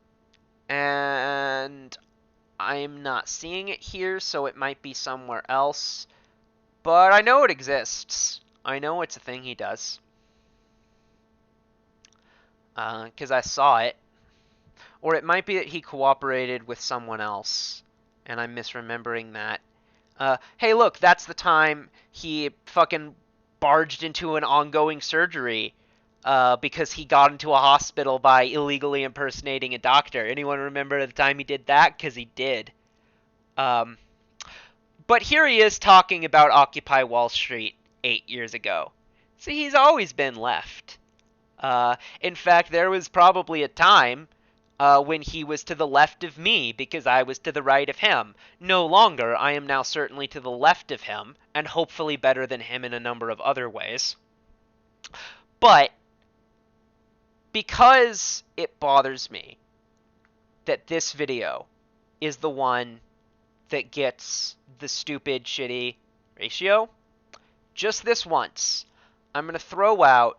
and I'm not seeing it here, so it might be somewhere else, but I know it exists. I know it's a thing he does, because I saw it. Or it might be that he cooperated with someone else, and I'm misremembering that. Hey, look, that's the time he fucking barged into an ongoing surgery because he got into a hospital by illegally impersonating a doctor. Anyone remember the time he did that? Because he did. But here he is talking about Occupy Wall Street 8 years ago. See, he's always been left. In fact, there was probably a time when he was to the left of me because I was to the right of him. No longer. I am now certainly to the left of him, and hopefully better than him in a number of other ways. But because it bothers me that this video is the one that gets the stupid, shitty ratio. Just this once, I'm going to throw out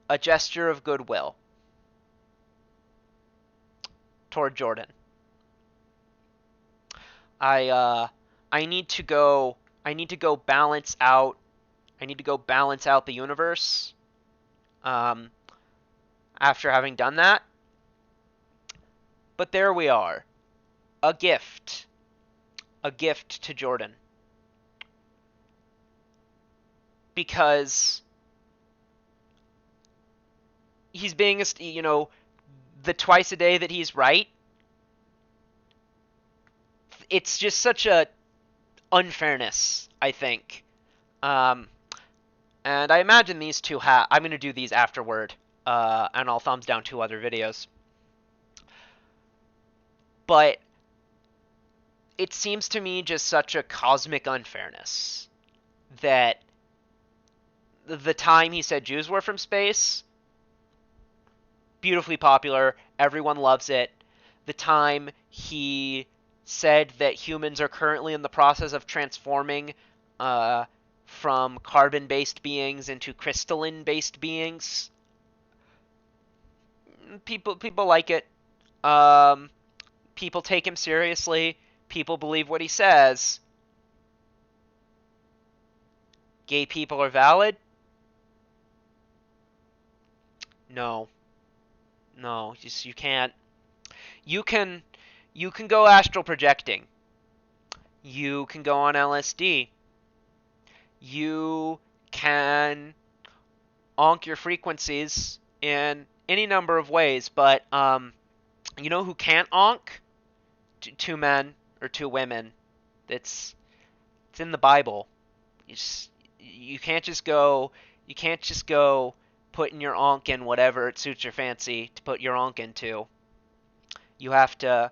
a gesture of goodwill toward Jordan. I need to go balance out the universe after having done that. But there we are. A gift to Jordan. Because he's being, the twice a day that he's right, it's just such a unfairness, I think. And I imagine these two I'm going to do these afterward, and I'll thumbs down 2 other videos. But it seems to me just such a cosmic unfairness that the time he said Jews were from space, beautifully popular, everyone loves it. The time he said that humans are currently in the process of transforming from carbon-based beings into crystalline-based beings, people like it. People take him seriously. People believe what he says. Gay people are valid? No. No, you can't. You can go astral projecting. You can go on LSD. You can onk your frequencies in any number of ways, but you know who can't onk? 2 men or 2 women. It's in the Bible. You can't just go putting your onk in whatever it suits your fancy to put your onk into. You have to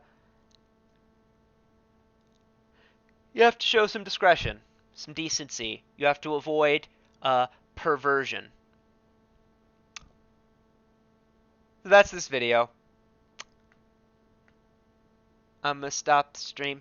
show some discretion, some decency. You have to avoid perversion. So that's this video. I'm gonna stop the stream.